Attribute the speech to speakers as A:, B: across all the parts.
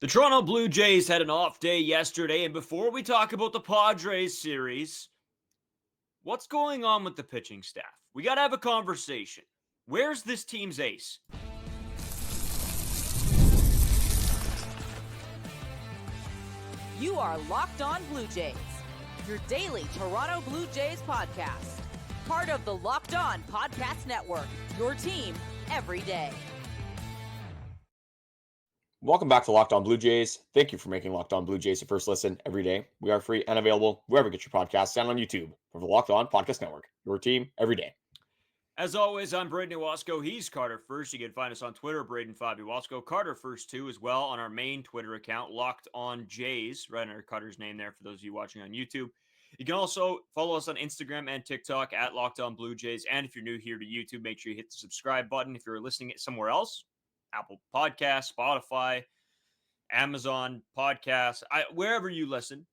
A: The Toronto Blue Jays had an off day yesterday, and before we talk about the Padres series, what's going on with the pitching staff? We got to have a conversation. Where's this team's ace?
B: You are Locked On Blue Jays, your daily Toronto Blue Jays podcast. Part of the Locked On Podcast Network, your team every day.
C: Welcome back to Locked On Blue Jays. Thank you for making Locked On Blue Jays your first listen every day. We are free and available wherever you get your podcasts and on YouTube for the Locked On Podcast Network, your team every day.
A: As always, I'm Braden Iwasko. He's Carter First. You can find us on Twitter, Braden Fabi Iwasko. Carter First, too, as well on our main Twitter account, Locked On Jays, right under Carter's name there for those of you watching on YouTube. You can also follow us on Instagram and TikTok at Locked On Blue Jays. And if you're new here to YouTube, make sure you hit the subscribe button. If you're listening somewhere else, Apple Podcasts, Spotify, Amazon Podcasts, wherever you listen,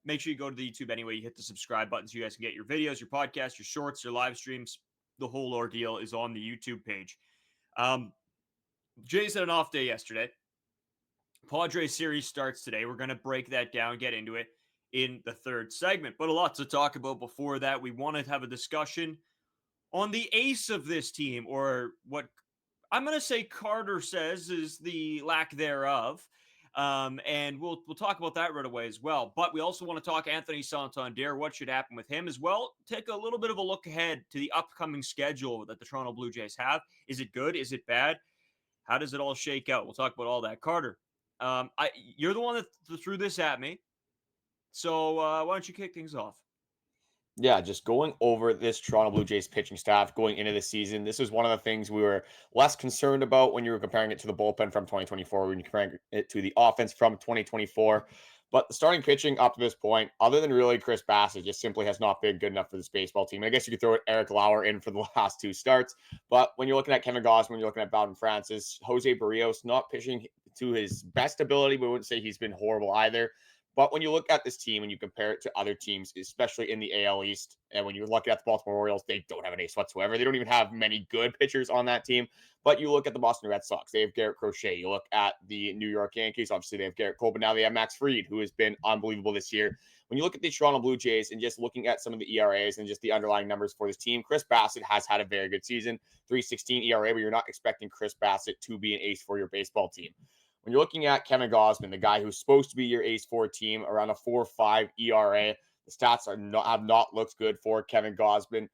A: make sure you go to the YouTube anyway. You hit the subscribe button so you guys can get your videos, your podcasts, your shorts, your live streams. The whole ordeal is on the YouTube page. Jays had an off day yesterday. Padres series starts today. We're going to break that down, get into it in the third segment. But a lot to talk about before that. We want to have a discussion on the ace of this team, or what I'm going to say Carter says is the lack thereof. And we'll talk about that right away as well. But we also want to talk Anthony Santander, what should happen with him as well. Take a little bit of a look ahead to the upcoming schedule that the Toronto Blue Jays have. Is it good? Is it bad? How does it all shake out? We'll talk about all that. Carter, you're the one that threw this at me. So why don't you kick things off?
C: Yeah, just going over this Toronto Blue Jays pitching staff going into the season. This was one of the things we were less concerned about when you were comparing it to the bullpen from 2024, when you're comparing it to the offense from 2024. But the starting pitching up to this point, other than really Chris Bassitt, just simply has not been good enough for this baseball team. And I guess you could throw Erik Lauer in for the last two starts. But when you're looking at Kevin Gausman, you're looking at Bowden Francis, Jose Berrios, not pitching to his best ability. We wouldn't say he's been horrible either. But when you look at this team and you compare it to other teams, especially in the AL East, and when you look at the Baltimore Orioles, they don't have an ace whatsoever. They don't even have many good pitchers on that team. But you look at the Boston Red Sox, they have Garrett Crochet. You look at the New York Yankees, obviously they have Garrett Cole, but now they have Max Fried, who has been unbelievable this year. When you look at the Toronto Blue Jays and just looking at some of the ERAs and just the underlying numbers for this team, Chris Bassitt has had a very good season, 3.16 ERA, but you're not expecting Chris Bassitt to be an ace for your baseball team. When you're looking at Kevin Gausman, the guy who's supposed to be your ace for a team, around a 4.5 ERA, the stats have not looked good for Kevin Gausman.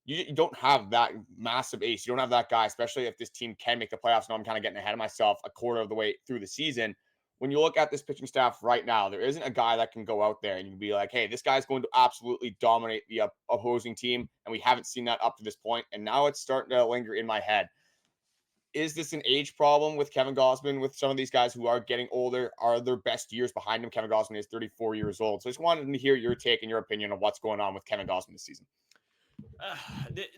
C: You don't have that massive ace. You don't have that guy, especially if this team can make the playoffs. Now I'm kind of getting ahead of myself a quarter of the way through the season. When you look at this pitching staff right now, there isn't a guy that can go out there and you can be like, hey, this guy's going to absolutely dominate the opposing team. And we haven't seen that up to this point. And now it's starting to linger in my head. Is this an age problem with Kevin Gausman, with some of these guys who are getting older? Are their best years behind him? Kevin Gausman is 34 years old. So I just wanted to hear your take and your opinion on what's going on with Kevin Gausman this season.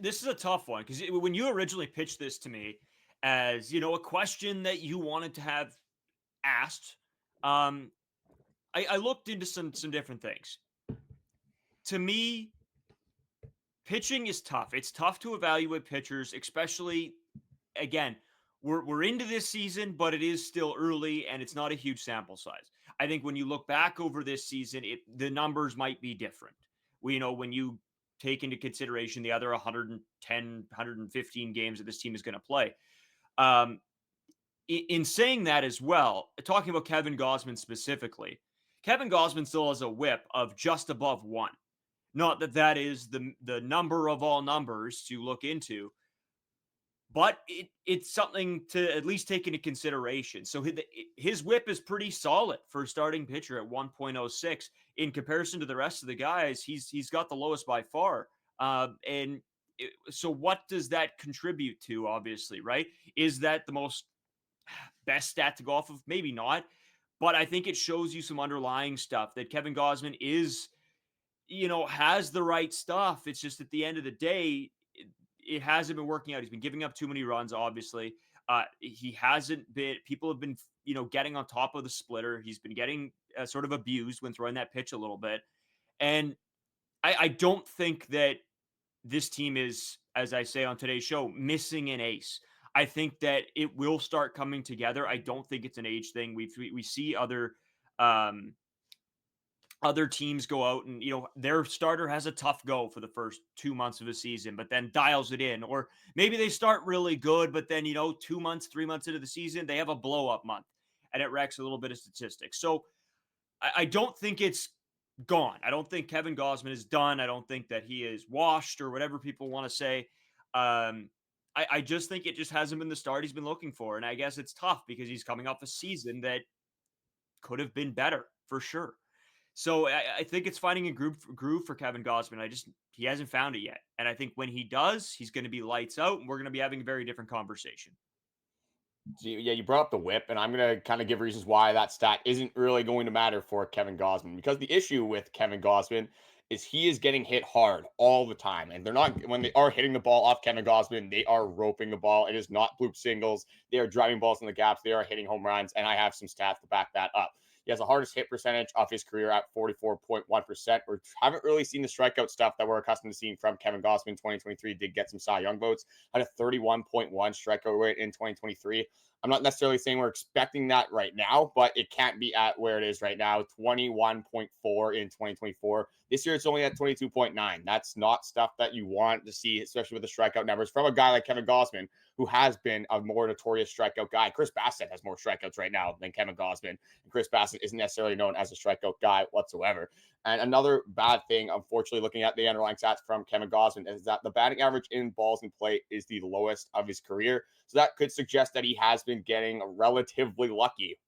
A: This is a tough one, because when you originally pitched this to me as, a question that you wanted to have asked, I looked into some different things. To me, pitching is tough. It's tough to evaluate pitchers, especially, again, we're into this season, but it is still early and it's not a huge sample size. I think when you look back over this season, the numbers might be different. When you take into consideration the other 110, 115 games that this team is going to play. In saying that as well, talking about Kevin Gausman specifically, Kevin Gausman still has a whip of just above 1. Not that is the number of all numbers to look into, but it's something to at least take into consideration. So his whip is pretty solid for a starting pitcher at 1.06. In comparison to the rest of the guys, he's got the lowest by far. So what does that contribute to, obviously, right? Is that the most best stat to go off of? Maybe not. But I think it shows you some underlying stuff that Kevin Gausman is, has the right stuff. It's just at the end of the day, it hasn't been working out. He's been giving up too many runs, obviously. He hasn't been, people have been, getting on top of the splitter. He's been getting sort of abused when throwing that pitch a little bit. And I don't think that this team is, as I say on today's show, missing an ace. I think that it will start coming together. I don't think it's an age thing. We see other teams go out and, their starter has a tough go for the first 2 months of the season, but then dials it in. Or maybe they start really good, but then, 2 months, 3 months into the season, they have a blow up month and it wrecks a little bit of statistics. So I don't think it's gone. I don't think Kevin Gausman is done. I don't think that he is washed or whatever people want to say. I just think it just hasn't been the start he's been looking for. And I guess it's tough because he's coming off a season that could have been better for sure. So I think it's finding a groove for Kevin Gausman. He hasn't found it yet. And I think when he does, he's going to be lights out and we're going to be having a very different conversation.
C: Yeah, you brought up the whip, and I'm going to kind of give reasons why that stat isn't really going to matter for Kevin Gausman, because the issue with Kevin Gausman is he is getting hit hard all the time. And they're not, when they are hitting the ball off Kevin Gausman, they are roping the ball. It is not bloop singles. They are driving balls in the gaps. They are hitting home runs. And I have some stats to back that up. He has the hardest hit percentage of his career at 44.1%. We haven't really seen the strikeout stuff that we're accustomed to seeing from Kevin Gausman. 2023 did get some Cy Young votes. Had a 31.1 strikeout rate in 2023. I'm not necessarily saying we're expecting that right now, but it can't be at where it is right now. 21.4 in 2024. This year, it's only at 22.9. That's not stuff that you want to see, especially with the strikeout numbers from a guy like Kevin Gausman, who has been a more notorious strikeout guy. Chris Bassitt has more strikeouts right now than Kevin Gausman. And Chris Bassitt isn't necessarily known as a strikeout guy whatsoever. And another bad thing, unfortunately, looking at the underlying stats from Kevin Gausman, is that the batting average in balls in play is the lowest of his career. So that could suggest that he has been getting relatively lucky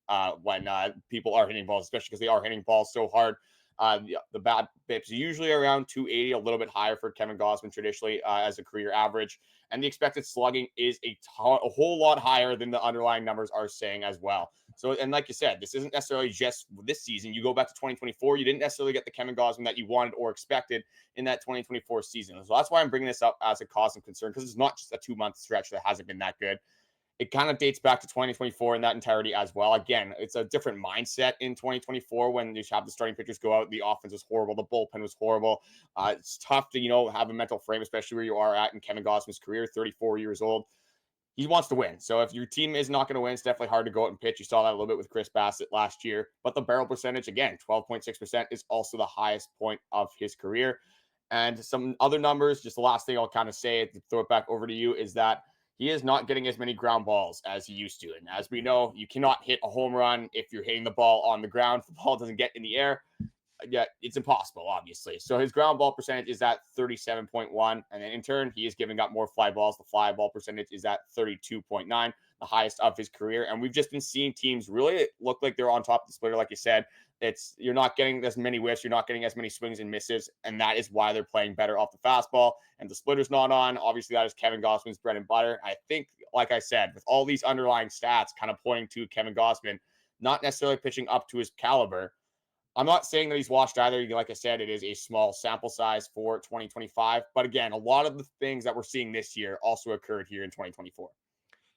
C: when people are hitting balls, especially because they are hitting balls so hard. The bad BIPs are usually around 280, a little bit higher for Kevin Gausman traditionally as a career average. And the expected slugging is a whole lot higher than the underlying numbers are saying as well. So, and like you said, this isn't necessarily just this season. You go back to 2024, you didn't necessarily get the Kevin Gausman that you wanted or expected in that 2024 season. So that's why I'm bringing this up as a cause of concern, because it's not just a 2-month stretch that hasn't been that good. It kind of dates back to 2024 in that entirety as well. Again, it's a different mindset in 2024 when you have the starting pitchers go out. The offense was horrible. The bullpen was horrible. It's tough to, have a mental frame, especially where you are at in Kevin Gausman's career, 34 years old. He wants to win. So if your team is not going to win, it's definitely hard to go out and pitch. You saw that a little bit with Chris Bassitt last year. But the barrel percentage, again, 12.6% is also the highest point of his career. And some other numbers, just the last thing I'll kind of say, to throw it back over to you, is that he is not getting as many ground balls as he used to. And as we know, you cannot hit a home run if you're hitting the ball on the ground. If the ball doesn't get in the air, yeah, it's impossible, obviously. So his ground ball percentage is at 37.1. And then in turn, he is giving up more fly balls. The fly ball percentage is at 32.9, the highest of his career. And we've just been seeing teams really look like they're on top of the splitter, like you said. You're not getting as many whiffs, you're not getting as many swings and misses, and that is why they're playing better off the fastball. And the splitter's not on. Obviously, that is Kevin Gausman's bread and butter. I think, like I said, with all these underlying stats kind of pointing to Kevin Gausman not necessarily pitching up to his caliber, I'm not saying that he's washed either. Like I said, it is a small sample size for 2025. But again, a lot of the things that we're seeing this year also occurred here in 2024.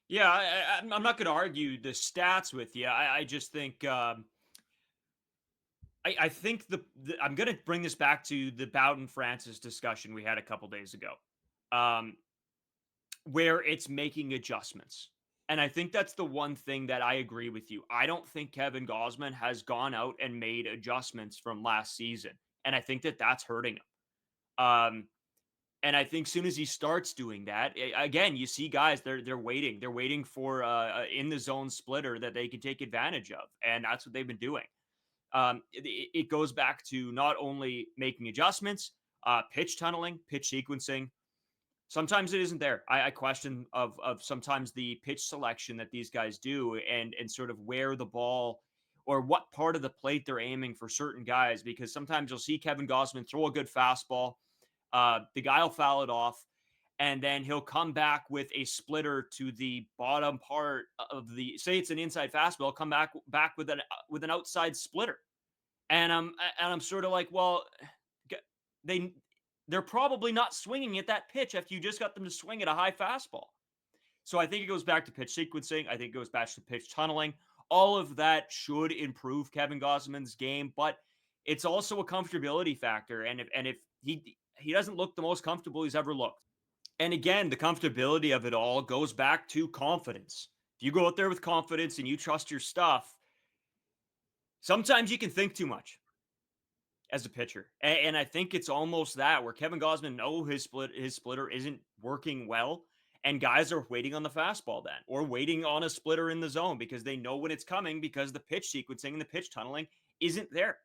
A: Yeah, I'm not going to argue the stats with you. I just think I think I'm going to bring this back to the Bowden Francis discussion we had a couple days ago, where it's making adjustments. And I think that's the one thing that I agree with you. I don't think Kevin Gausman has gone out and made adjustments from last season. And I think that that's hurting him. And I think soon as he starts doing that, again, you see guys, they're waiting. They're waiting for in the zone splitter that they can take advantage of. And that's what they've been doing. It goes back to not only making adjustments, pitch tunneling, pitch sequencing. Sometimes it isn't there. I question of sometimes the pitch selection that these guys do and sort of where the ball or what part of the plate they're aiming for certain guys, because sometimes you'll see Kevin Gausman throw a good fastball. The guy will foul it off, and then he'll come back with a splitter to the bottom part of the, say it's an inside fastball, come back with an outside splitter. And I'm sort of like, well, they're probably not swinging at that pitch after you just got them to swing at a high fastball. So I think it goes back to pitch sequencing. I think it goes back to pitch tunneling. All of that should improve Kevin Gausman's game, but it's also a comfortability factor. And if he doesn't look the most comfortable he's ever looked. And again, the comfortability of it all goes back to confidence. If you go out there with confidence and you trust your stuff, sometimes you can think too much as a pitcher. And I think it's almost that where Kevin Gausman knows his splitter isn't working well. And guys are waiting on the fastball then, or waiting on a splitter in the zone because they know when it's coming because the pitch sequencing and the pitch tunneling isn't there.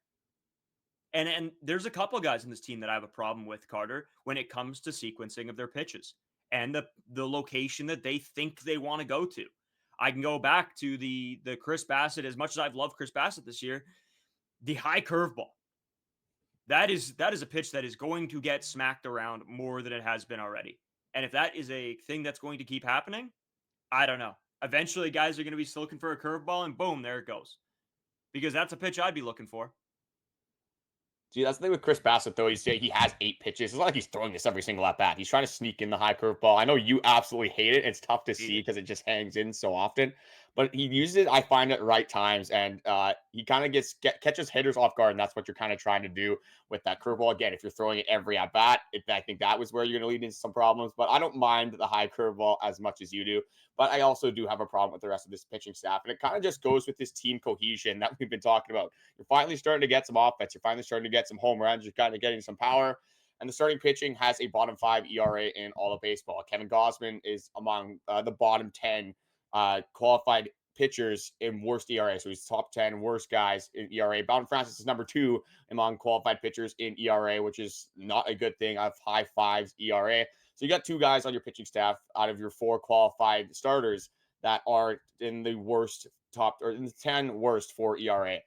A: And there's a couple guys in this team that I have a problem with, Carter, when it comes to sequencing of their pitches and the location that they think they want to go to. I can go back to the Chris Bassitt. As much as I've loved Chris Bassitt this year, the high curveball. That is a pitch that is going to get smacked around more than it has been already. And if that is a thing that's going to keep happening, I don't know. Eventually, guys are going to be looking for a curveball, and boom, there it goes. Because that's a pitch I'd be looking for.
C: See, that's the thing with Chris Bassitt, though. He has 8 pitches. It's not like he's throwing this every single at bat. He's trying to sneak in the high curveball. I know you absolutely hate it. It's tough to see because it just hangs in so often. But he uses it, I find, at right times, and he kind of catches hitters off guard, and that's what you're kind of trying to do with that curveball. Again, if you're throwing it every at bat, I think that was where you're going to lead into some problems. But I don't mind the high curveball as much as you do. But I also do have a problem with the rest of this pitching staff, and it kind of just goes with this team cohesion that we've been talking about. You're finally starting to get some offense. You're finally starting to get some home runs. You're kind of getting some power. And the starting pitching has a bottom 5 ERA in all of baseball. Kevin Gausman is among the bottom 10 qualified pitchers in worst ERA. So he's top 10 worst guys in ERA. Bowden Francis is number 2 among qualified pitchers in ERA, which is not a good thing. I have high 5s ERA. So you got 2 guys on your pitching staff out of your 4 qualified starters that are in the worst in the 10 worst for ERA.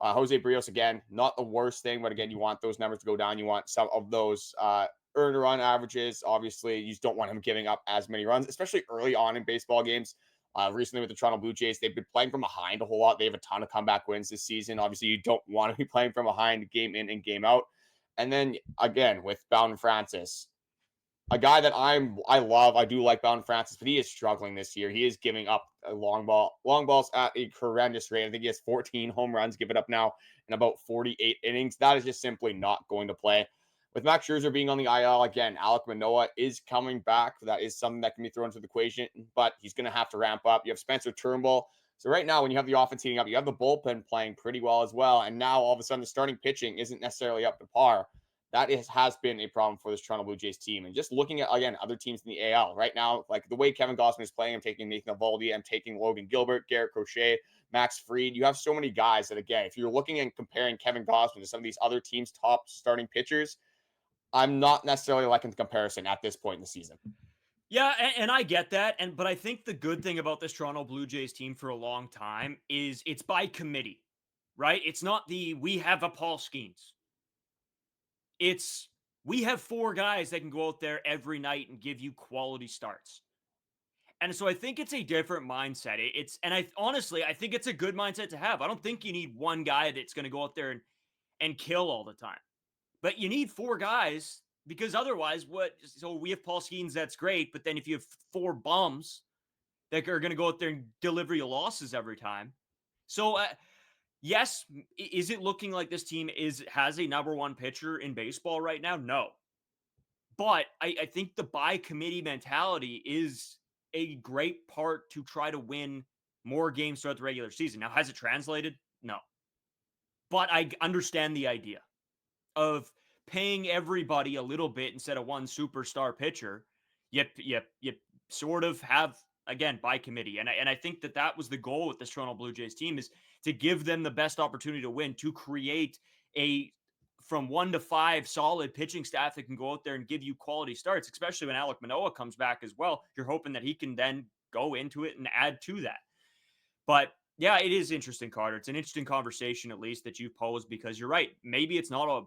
C: Jose Berrios, again, not the worst thing, but again, you want those numbers to go down. You want some of those earned run averages. Obviously, you just don't want him giving up as many runs, especially early on in baseball games. Recently with the Toronto Blue Jays, they've been playing from behind a whole lot. They have a ton of comeback wins this season. Obviously, you don't want to be playing from behind game in and game out. And then, again, with Bowden Francis, a guy that I love. I do like Bowden Francis, but he is struggling this year. He is giving up long balls at a horrendous rate. I think he has 14 home runs given up now in about 48 innings. That is just simply not going to play. With Max Scherzer being on the IL again, Alek Manoah is coming back. That is something that can be thrown into the equation, but he's going to have to ramp up. You have Spencer Turnbull. So right now, when you have the offense heating up, you have the bullpen playing pretty well as well. And now all of a sudden, the starting pitching isn't necessarily up to par. That has been a problem for this Toronto Blue Jays team. And just looking at, again, other teams in the AL right now, like the way Kevin Gausman is playing, I'm taking Nathan Eovaldi, I'm taking Logan Gilbert, Garrett Crochet, Max Fried. You have so many guys that, again, if you're looking and comparing Kevin Gausman to some of these other teams' top starting pitchers, I'm not necessarily liking the comparison at this point in the season.
A: Yeah, and I get that. But I think the good thing about this Toronto Blue Jays team for a long time is it's by committee, right? It's not we have a Paul Skeens. It's we have 4 guys that can go out there every night and give you quality starts. And so I think it's a different mindset. Honestly, I think it's a good mindset to have. I don't think you need one guy that's going to go out there and kill all the time. But you need 4 guys because otherwise so we have Paul Skeens, that's great, but then if you have 4 bums that are going to go out there and deliver you losses every time. So yes, is it looking like this team has a number 1 pitcher in baseball right now? No. But I think the by committee mentality is a great part to try to win more games throughout the regular season. Now, has it translated? No. But I understand the idea of paying everybody a little bit instead of one superstar pitcher. You sort of have, again, by committee. And I think that was the goal with this Toronto Blue Jays team, is to give them the best opportunity to win, to create from 1 to 5 solid pitching staff that can go out there and give you quality starts, especially when Alek Manoah comes back as well. You're hoping that he can then go into it and add to that. But yeah, it is interesting, Carter. It's an interesting conversation, at least, that you've posed, because you're right. Maybe it's not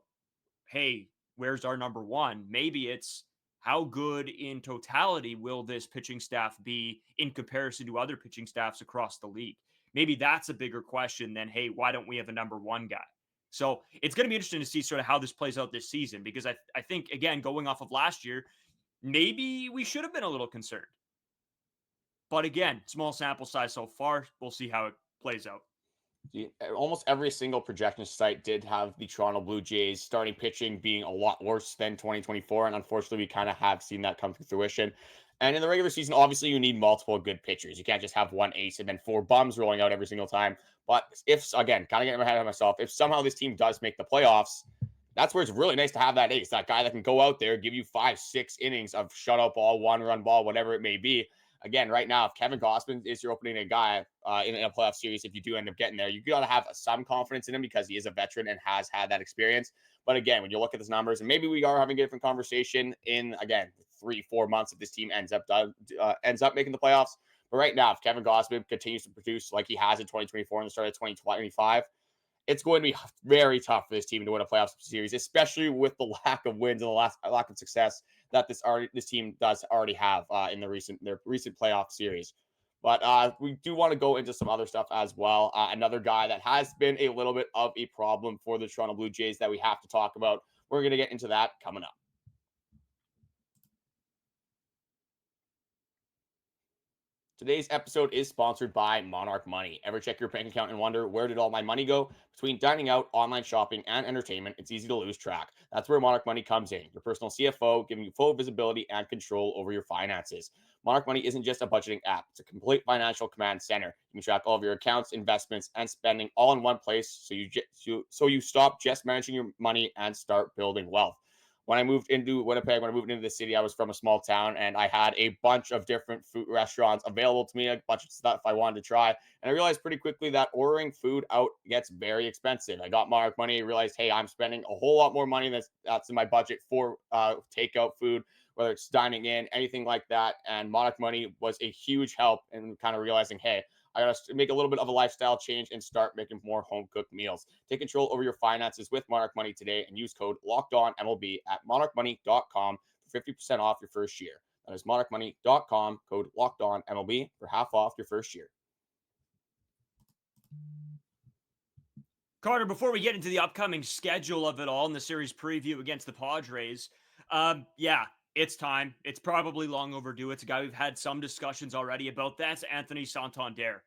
A: hey, where's our number 1? Maybe it's how good in totality will this pitching staff be in comparison to other pitching staffs across the league? Maybe that's a bigger question than, hey, why don't we have a number 1 guy? So it's going to be interesting to see sort of how this plays out this season, because I think, again, going off of last year, maybe we should have been a little concerned. But again, small sample size so far. We'll see how it plays out.
C: Almost every single projection site did have the Toronto Blue Jays starting pitching being a lot worse than 2024. And unfortunately, we kind of have seen that come to fruition. And in the regular season, obviously, you need multiple good pitchers. You can't just have one ace and then four bums rolling out every single time. But if, again, kind of getting ahead of myself, if somehow this team does make the playoffs, that's where it's really nice to have that ace, that guy that can go out there, give you 5-6 innings of shutout ball, one-run ball, whatever it may be. Again, right now, if Kevin Gausman is your opening guy in a playoff series, if you do end up getting there, you got to have some confidence in him because he is a veteran and has had that experience. But again, when you look at his numbers, and maybe we are having a different conversation in, again, 3-4 months if this team ends up making the playoffs. But right now, if Kevin Gausman continues to produce like he has in 2024 and the start of 2025, it's going to be very tough for this team to win a playoff series, especially with the lack of wins and the lack of success that this team does already have in their recent playoff series. But we do want to go into some other stuff as well. Another guy that has been a little bit of a problem for the Toronto Blue Jays that we have to talk about. We're going to get into that coming up. Today's episode is sponsored by Monarch Money. Ever check your bank account and wonder, where did all my money go? Between dining out, online shopping, and entertainment, it's easy to lose track. That's where Monarch Money comes in. Your personal CFO, giving you full visibility and control over your finances. Monarch Money isn't just a budgeting app. It's a complete financial command center. You can track all of your accounts, investments, and spending all in one place so you stop just managing your money and start building wealth. When I moved into Winnipeg, when I moved into the city, I was from a small town and I had a bunch of different food restaurants available to me, a bunch of stuff I wanted to try. And I realized pretty quickly that ordering food out gets very expensive. I got Monarch Money, realized, hey, I'm spending a whole lot more money that's in my budget for takeout food, whether it's dining in, anything like that. And Monarch Money was a huge help in kind of realizing, hey, I got to make a little bit of a lifestyle change and start making more home-cooked meals. Take control over your finances with Monarch Money today and use code LOCKEDONMLB at monarchmoney.com for 50% off your first year. That is monarchmoney.com, code LOCKEDONMLB for half off your first year.
A: Carter, before we get into the upcoming schedule of it all and the series preview against the Padres, it's time. It's probably long overdue. It's a guy we've had some discussions already about. That's Anthony Santander.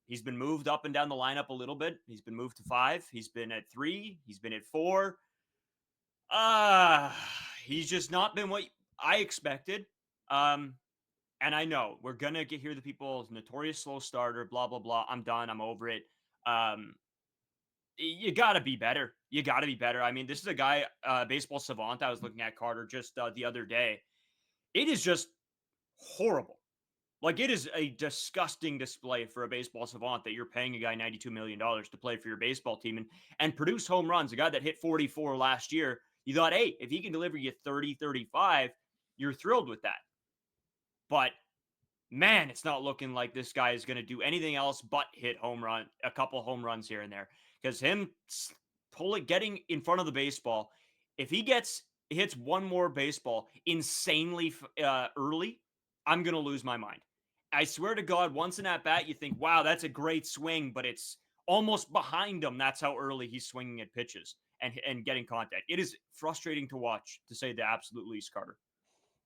A: He's been moved up and down the lineup a little bit. He's been moved to 5. He's been at 3. He's been at 4. He's just not been what I expected. And I know we're going to hear the people, notorious slow starter, blah, blah, blah. I'm done. I'm over it. You got to be better. You got to be better. I mean, this is a guy, baseball savant I was looking at, Carter, just the other day. It is just horrible. Like, it is a disgusting display for a baseball savant that you're paying a guy $92 million to play for your baseball team and produce home runs. A guy that hit 44 last year, you thought, hey, if he can deliver you 30, 35, you're thrilled with that. But, man, it's not looking like this guy is going to do anything else but hit a couple home runs here and there. Because him getting in front of the baseball, if he hits one more baseball insanely early, I'm going to lose my mind. I swear to God, once in at bat, you think, wow, that's a great swing, but it's almost behind him. That's how early he's swinging at pitches and getting contact. It is frustrating to watch, to say the absolute least, Carter.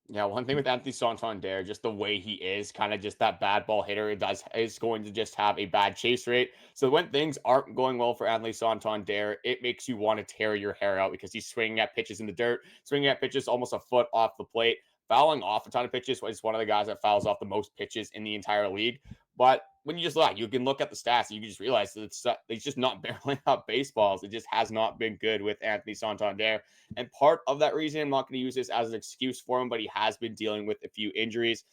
C: Yeah, one thing with Anthony Santander, just the way he is, kind of just that bad ball hitter, is going to just have a bad chase rate. So when things aren't going well for Anthony Santander, it makes you want to tear your hair out because he's swinging at pitches in the dirt, swinging at pitches almost a foot off the plate, fouling off a ton of pitches. He's one of the guys that fouls off the most pitches in the entire league. But when you can look at the stats and you can just realize that he's just not barreling up baseballs. It just has not been good with Anthony Santander. And part of that reason, I'm not going to use this as an excuse for him, but he has been dealing with a few injuries.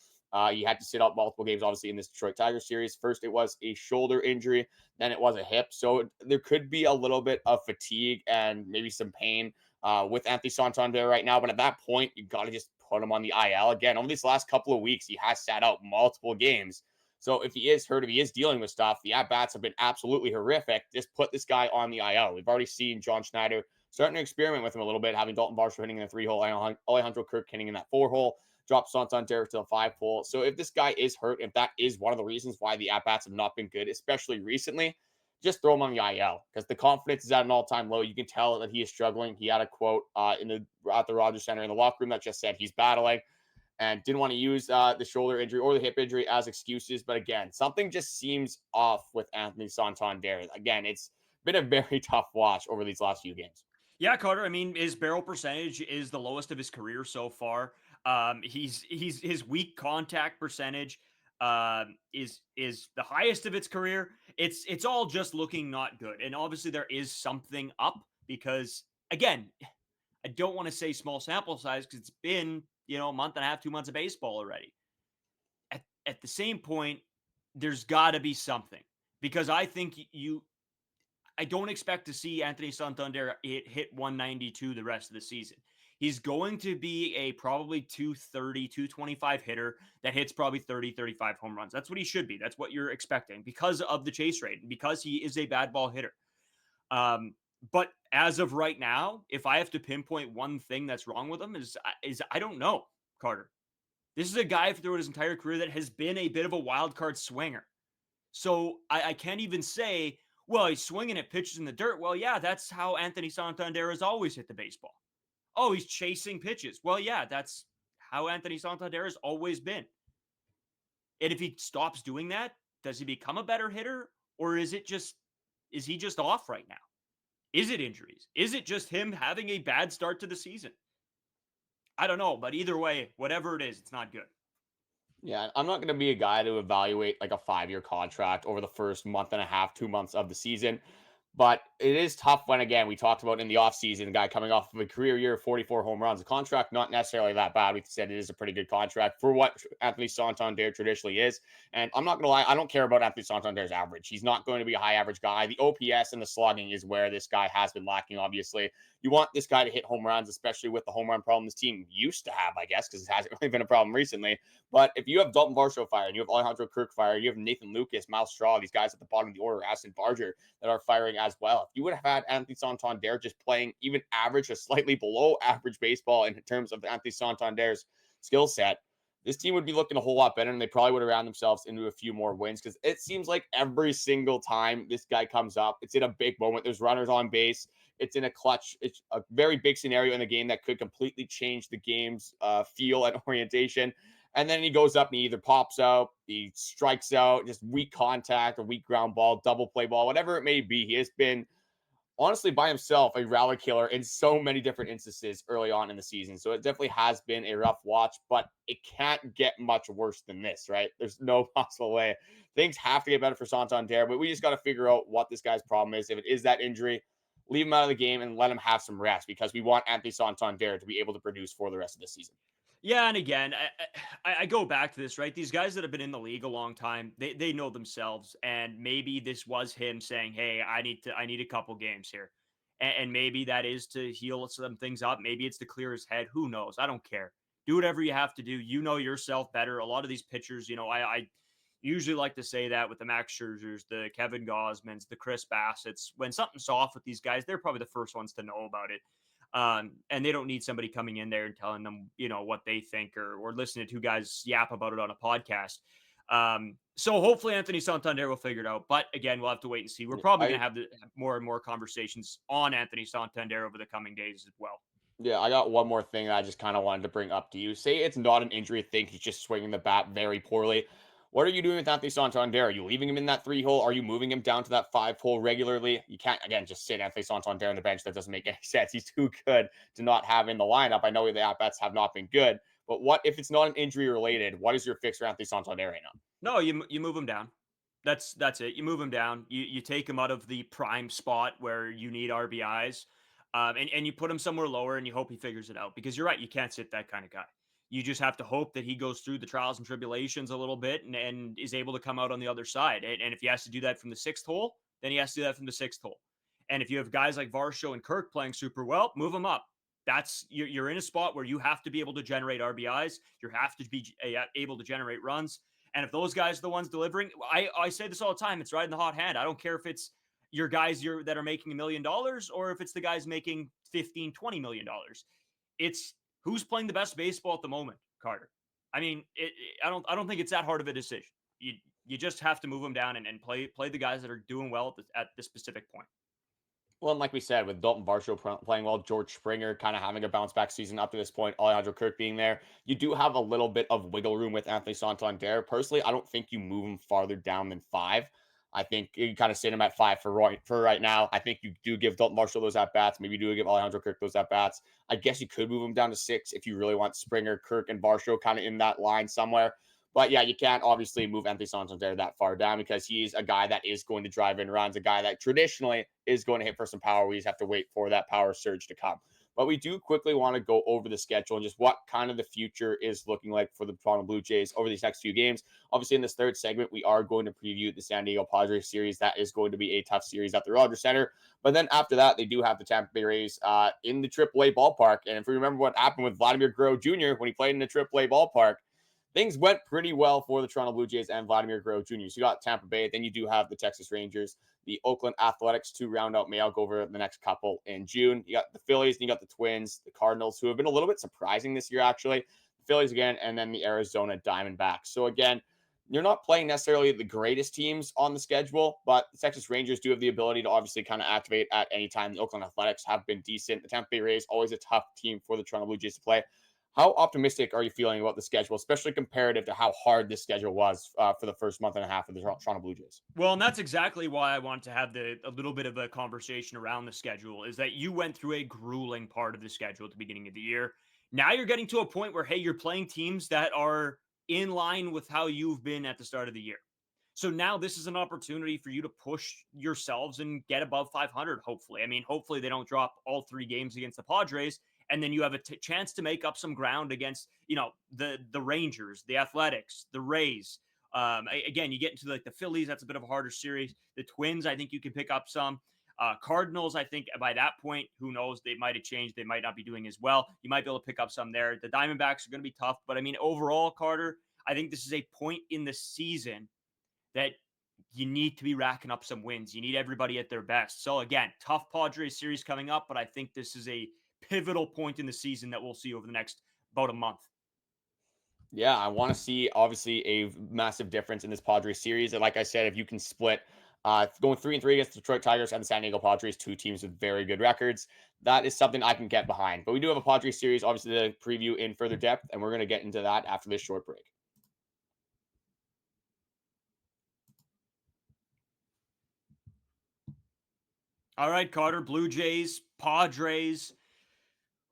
C: He had to sit out multiple games, obviously, in this Detroit Tigers series. First, it was a shoulder injury. Then it was a hip. So there could be a little bit of fatigue and maybe some pain with Anthony Santander right now. But at that point, you got to just put him on the IL. Again, over these last couple of weeks, he has sat out multiple games. So if he is hurt, if he is dealing with stuff, the at-bats have been absolutely horrific. Just put this guy on the IL. We've already seen John Schneider starting to experiment with him a little bit, having Daulton Varsho hitting in the 3-hole, Alejandro Kirk hitting in that 4-hole, drop Santander to the 5-hole. So if this guy is hurt, if that is one of the reasons why the at-bats have not been good, especially recently, just throw him on the IL because the confidence is at an all-time low. You can tell that he is struggling. He had a quote at the Rogers Center in the locker room that just said he's battling. and didn't want to use the shoulder injury or the hip injury as excuses. But again, something just seems off with Anthony Santander. Again, it's been a very tough watch over these last few games.
A: Yeah, Carter. I mean, his barrel percentage is the lowest of his career so far. He's his weak contact percentage is the highest of its career. It's all just looking not good, and obviously there is something up because again, I don't want to say small sample size because it's been a month and a half, 2 months of baseball already. At the same point, there's got to be something because I think I don't expect to see Anthony Santander hit 192 the rest of the season. He's going to be a probably 230, 225 hitter that hits probably 30, 35 home runs. That's what he should be. That's what you're expecting because of the chase rate and because he is a bad ball hitter. But as of right now, if I have to pinpoint one thing that's wrong with him is I don't know, Carter. This is a guy throughout his entire career that has been a bit of a wild card swinger. So I can't even say, well, he's swinging at pitches in the dirt. Well, yeah, that's how Anthony Santander has always hit the baseball. Oh, he's chasing pitches. Well, yeah, that's how Anthony Santander has always been. And if he stops doing that, does he become a better hitter? Or is he just off right now? Is it injuries? Is it just him having a bad start to the season? I don't know, but either way, whatever it is, it's not good.
C: Yeah, I'm not going to be a guy to evaluate like a 5-year contract over the first month and a half, 2 months of the season. But it is tough when, again, we talked about in the offseason, the guy coming off of a career year of 44 home runs. The contract, not necessarily that bad. We said it is a pretty good contract for what Anthony Santander traditionally is. And I'm not going to lie, I don't care about Anthony Santander's average. He's not going to be a high average guy. The OPS and the slugging is where this guy has been lacking, obviously. You want this guy to hit home runs, especially with the home run problem this team used to have, I guess, because it hasn't really been a problem recently. But if you have Daulton Varsho firing, you have Alejandro Kirk firing, you have Nathan Lucas, Miles Straw, these guys at the bottom of the order, Aston Barger, that are firing as well. If you would have had Anthony Santander just playing even average or slightly below average baseball in terms of Anthony Santander's skill set, this team would be looking a whole lot better, and they probably would have ran themselves into a few more wins because it seems like every single time this guy comes up, it's in a big moment. There's runners on base. It's in a clutch. It's a very big scenario in the game that could completely change the game's feel and orientation. And then he goes up and he either pops out, he strikes out, just weak contact, a weak ground ball, double play ball, whatever it may be. He has been honestly by himself a rally killer in so many different instances early on in the season. So it definitely has been a rough watch, but it can't get much worse than this, right? There's no possible way. Things have to get better for Santander, but we just got to figure out what this guy's problem is. If it is that injury, leave him out of the game and let him have some rest because we want Anthony Santander to be able to produce for the rest of the season.
A: Yeah, and again, I go back to this, right? These guys that have been in the league a long time, they know themselves, and maybe this was him saying, "Hey, I need a couple games here," and maybe that is to heal some things up. Maybe it's to clear his head. Who knows? I don't care. Do whatever you have to do. You know yourself better. A lot of these pitchers, I usually like to say that with the Max Scherzers, the Kevin Gausmans, the Chris Bassitts, when something's off with these guys, they're probably the first ones to know about it. And they don't need somebody coming in there and telling them, what they think or listening to two guys yap about it on a podcast. So hopefully Anthony Santander will figure it out. But again, we'll have to wait and see. We're probably going to have more and more conversations on Anthony Santander over the coming days as well.
C: Yeah, I got one more thing I just kind of wanted to bring up to you. Say it's not an injury thing. He's just swinging the bat very poorly. What are you doing with Anthony Santander? Are you leaving him in that 3-hole? Are you moving him down to that 5-hole regularly? You can't, again, just sit Anthony Santander on the bench. That doesn't make any sense. He's too good to not have in the lineup. I know the at-bats have not been good, but what if it's not an injury related? What is your fix for Anthony Santander right now?
A: No, you move him down. That's it. You move him down. You take him out of the prime spot where you need RBIs, and you put him somewhere lower, and you hope he figures it out. Because you're right, you can't sit that kind of guy. You just have to hope that he goes through the trials and tribulations a little bit and is able to come out on the other side. And if he has to do that from the 6th hole, then he has to do that from the 6th hole. And if you have guys like Varsho and Kirk playing super well, move them up. You're in a spot where you have to be able to generate RBIs. You have to be able to generate runs. And if those guys are the ones delivering, I say this all the time, it's riding the hot hand. I don't care if it's your guys that are making $1 million or if it's the guys making $15-20 million. It's who's playing the best baseball at the moment, Carter. I mean, I don't think it's that hard of a decision. You just have to move them down and play the guys that are doing well at this specific point.
C: Well, and like we said, with Daulton Varsho playing well, George Springer kind of having a bounce back season up to this point, Alejandro Kirk being there, you do have a little bit of wiggle room with Anthony Santander. Personally, I don't think you move him farther down than 5. I think you kind of sit him at 5 for right now. I think you do give Daulton Varsho those at bats. Maybe you do give Alejandro Kirk those at bats. I guess you could move him down to 6 if you really want Springer, Kirk, and Varsho kind of in that line somewhere. But yeah, you can't obviously move Anthony Santander that far down because he's a guy that is going to drive in runs, a guy that traditionally is going to hit for some power. We just have to wait for that power surge to come. But we do quickly want to go over the schedule and just what kind of the future is looking like for the Toronto Blue Jays over these next few games. Obviously, in this third segment, we are going to preview the San Diego Padres series. That is going to be a tough series at the Rogers Center. But then after that, they do have the Tampa Bay Rays in the AAA ballpark. And if we remember what happened with Vladimir Guerrero Jr. when he played in the AAA ballpark, things went pretty well for the Toronto Blue Jays and Vladimir Guerrero Jr. So you got Tampa Bay, then you do have the Texas Rangers, the Oakland Athletics to round out May. I'll go over the next couple in June. You got the Phillies, and you got the Twins, the Cardinals, who have been a little bit surprising this year, actually. The Phillies again, and then the Arizona Diamondbacks. So again, you're not playing necessarily the greatest teams on the schedule, but the Texas Rangers do have the ability to obviously kind of activate at any time. The Oakland Athletics have been decent. The Tampa Bay Rays, always a tough team for the Toronto Blue Jays to play. How optimistic are you feeling about the schedule, especially comparative to how hard this schedule was for the first month and a half of the Toronto Blue Jays?
A: Well, and that's exactly why I wanted to have a little bit of a conversation around the schedule, is that you went through a grueling part of the schedule at the beginning of the year. Now you're getting to a point where, hey, you're playing teams that are in line with how you've been at the start of the year. So now this is an opportunity for you to push yourselves and get above 500, hopefully. I mean, hopefully they don't drop all 3 games against the Padres, and then you have a chance to make up some ground against, the Rangers, the Athletics, the Rays. Again, you get into like the Phillies, that's a bit of a harder series. The Twins, I think you can pick up some. Cardinals, I think by that point, who knows? They might have changed. They might not be doing as well. You might be able to pick up some there. The Diamondbacks are going to be tough. But I mean, overall, Carter, I think this is a point in the season that you need to be racking up some wins. You need everybody at their best. So again, tough Padres series coming up, but I think this is a pivotal point in the season that we'll see over the next about a month.
C: Yeah, I want to see obviously a massive difference in this Padres series. And like I said, if you can split going 3-3 against the Detroit Tigers and the San Diego Padres, 2 teams with very good records, that is something I can get behind. But we do have a Padres series, obviously, to preview in further depth, and we're going to get into that after this short break.
A: All right, Carter, Blue Jays, Padres.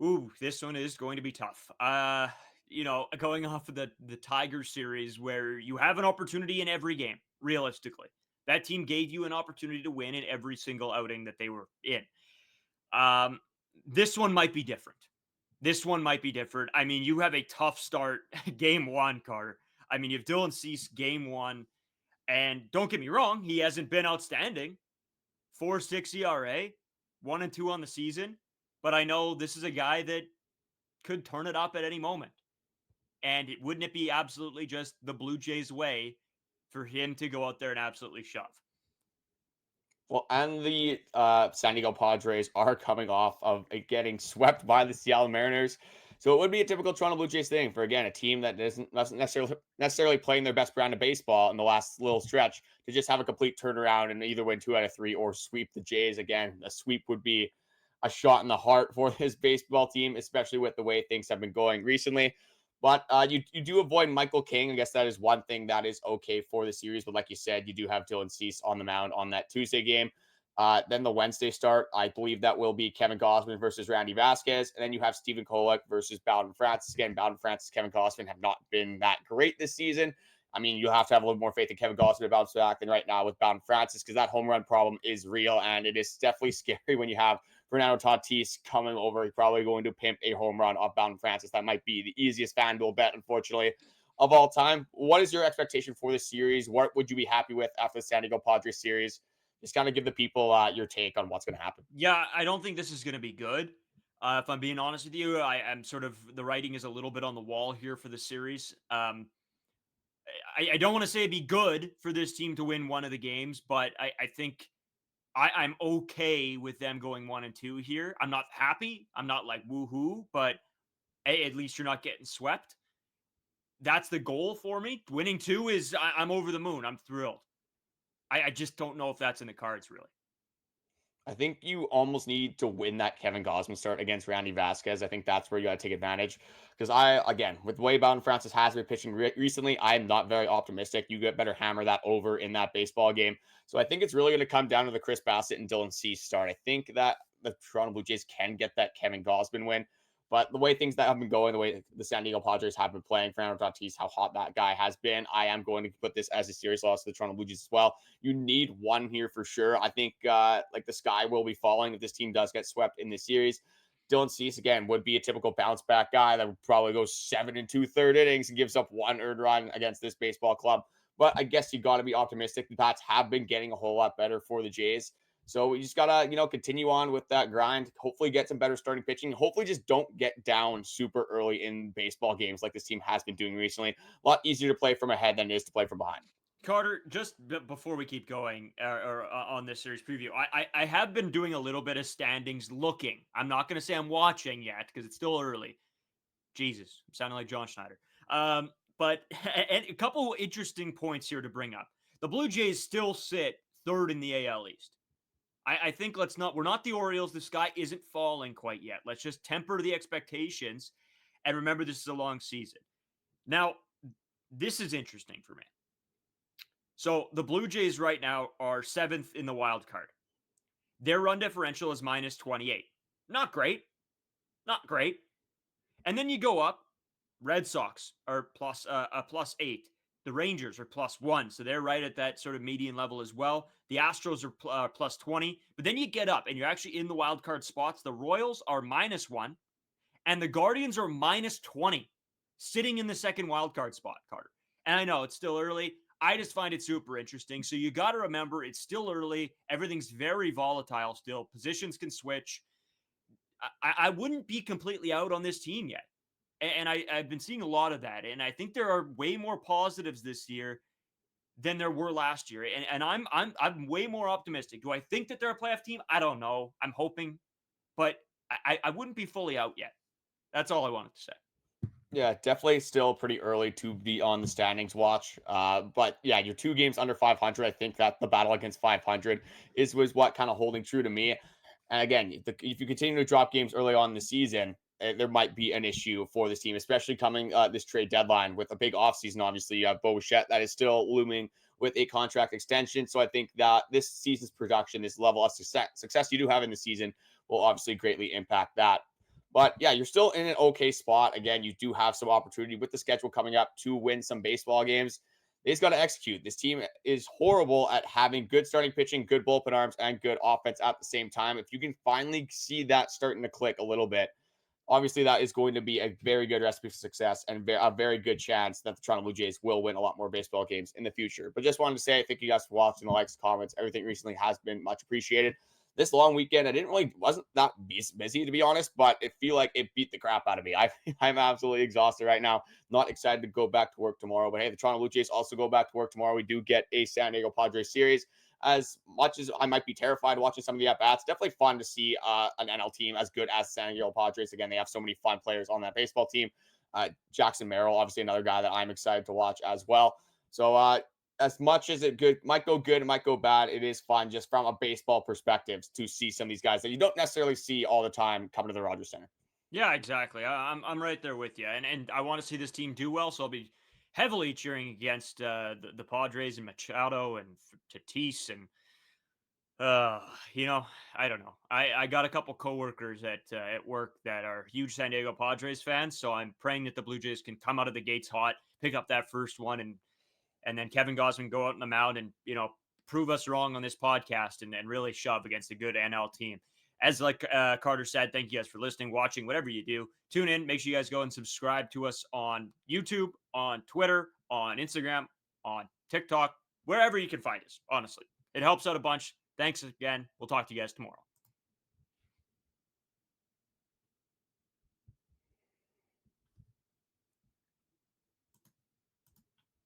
A: Ooh, this one is going to be tough. Going off of the Tigers series where you have an opportunity in every game, realistically. That team gave you an opportunity to win in every single outing that they were in. This one might be different. I mean, you have a tough start game 1, Carter. I mean, you have Dylan Cease game 1, and don't get me wrong, he hasn't been outstanding. 4.6 ERA, 1-2 on the season. But I know this is a guy that could turn it up at any moment. And wouldn't it be absolutely just the Blue Jays way for him to go out there and absolutely shove?
C: Well, and the San Diego Padres are coming off of getting swept by the Seattle Mariners. So it would be a typical Toronto Blue Jays thing for, again, a team that isn't necessarily playing their best brand of baseball in the last little stretch to just have a complete turnaround and either win 2 out of 3 or sweep the Jays. Again, a sweep would be a shot in the heart for this baseball team, especially with the way things have been going recently. But you do avoid Michael King. I guess that is one thing that is okay for the series. But like you said, you do have Dylan Cease on the mound on that Tuesday game. Then the Wednesday start, I believe that will be Kevin Gausman versus Randy Vasquez. And then you have Stephen Kolek versus Bowden Francis. Again, Bowden Francis, Kevin Gausman have not been that great this season. I mean, you have to have a little more faith in Kevin Gausman to bounce back than right now with Bowden Francis because that home run problem is real. And it is definitely scary when you have Fernando Tatis coming over. He's probably going to pimp a home run off Bowden Francis. That might be the easiest FanDuel bet, unfortunately, of all time. What is your expectation for this series? What would you be happy with after the San Diego Padres series? Just kind of give the people your take on what's going to happen.
A: Yeah, I don't think this is going to be good. If I'm being honest with you, I'm sort of, the writing is a little bit on the wall here for the series. I don't want to say it'd be good for this team to win one of the games, but I think I'm okay with them going 1-2 here. I'm not happy. I'm not like woohoo, but hey, at least you're not getting swept. That's the goal for me. Winning 2 is, I'm over the moon. I'm thrilled. I just don't know if that's in the cards, really.
C: I think you almost need to win that Kevin Gausman start against Randy Vasquez. I think that's where you got to take advantage. Because again, with the way Bowden Francis has been pitching recently, I am not very optimistic. You get better hammer that over in that baseball game. So I think it's really going to come down to the Chris Bassitt and Dylan Cease start. I think that the Toronto Blue Jays can get that Kevin Gausman win. But the way things that have been going, the way the San Diego Padres have been playing, Fernando Tatis, how hot that guy has been, I am going to put this as a serious loss to the Toronto Blue Jays as well. You need one here for sure. I think like the sky will be falling if this team does get swept in this series. Dylan Cease, again, would be a typical bounce back guy that would probably go 7 2/3 innings and gives up 1 earned run against this baseball club. But I guess you got to be optimistic. The bats have been getting a whole lot better for the Jays. So we just gotta, continue on with that grind. Hopefully get some better starting pitching. Hopefully just don't get down super early in baseball games like this team has been doing recently. A lot easier to play from ahead than it is to play from behind.
A: Carter, just before we keep going on this series preview, I have been doing a little bit of standings looking. I'm not going to say I'm watching yet because it's still early. Jesus, I'm sounding like John Schneider. But and a couple interesting points here to bring up. The Blue Jays still sit third in the AL East. I think we're not the Orioles. The sky isn't falling quite yet. Let's just temper the expectations and remember this is a long season. Now, this is interesting for me. So the Blue Jays right now are 7th in the wild card. Their run differential is minus 28. Not great. Not great. And then you go up. Red Sox are plus 8. The Rangers are +1, so they're right at that sort of median level as well. The Astros are +20, but then you get up and you're actually in the wild card spots. The Royals are -1, and the Guardians are -20, sitting in the second wild card spot, Carter. And I know it's still early. I just find it super interesting. So you got to remember it's still early. Everything's very volatile still. Positions can switch. I wouldn't be completely out on this team yet. And I've been seeing a lot of that. And I think there are way more positives this year than there were last year. And I'm way more optimistic. Do I think that they're a playoff team? I don't know. I'm hoping. But I wouldn't be fully out yet. That's all I wanted to say.
C: Yeah, definitely still pretty early to be on the standings watch. But yeah, you're 2 games under 500. I think that the battle against 500 was what kind of holding true to me. And again, if you continue to drop games early on in the season, there might be an issue for this team, especially coming this trade deadline with a big offseason. Obviously, you have Bichette that is still looming with a contract extension. So I think that this season's production, this level of success you do have in the season will obviously greatly impact that. But yeah, you're still in an okay spot. Again, you do have some opportunity with the schedule coming up to win some baseball games. They just got to execute. This team is horrible at having good starting pitching, good bullpen arms, and good offense at the same time. If you can finally see that starting to click a little bit, obviously that is going to be a very good recipe for success and a very good chance that the Toronto Blue Jays will win a lot more baseball games in the future. But just wanted to say, thank you guys for watching, the likes, comments, everything recently has been much appreciated. This long weekend, wasn't that busy, to be honest, but it feel like it beat the crap out of me. I'm absolutely exhausted right now. Not excited to go back to work tomorrow. But hey, the Toronto Blue Jays also go back to work tomorrow. We do get a San Diego Padres series. As much as I might be terrified watching some of the at-bats, definitely fun to see an NL team as good as San Diego Padres. Again, they have so many fun players on that baseball team. Jackson Merrill, obviously another guy that I'm excited to watch as well. So as much as it might go good, it might go bad, it is fun just from a baseball perspective to see some of these guys that you don't necessarily see all the time come to the Rogers Center.
A: Yeah, exactly. I'm right there with you, and I want to see this team do well. So I'll be heavily cheering against the Padres and Machado and Tatis and I don't know. I got a couple coworkers at work that are huge San Diego Padres fans, so I'm praying that the Blue Jays can come out of the gates hot, pick up that first one, and then Kevin Gausman go out on the mound and prove us wrong on this podcast and really shove against a good NL team. As like Carter said, thank you guys for listening, watching, whatever you do. Tune in. Make sure you guys go and subscribe to us on YouTube, on Twitter, on Instagram, on TikTok, wherever you can find us, honestly. It helps out a bunch. Thanks again. We'll talk to you guys tomorrow.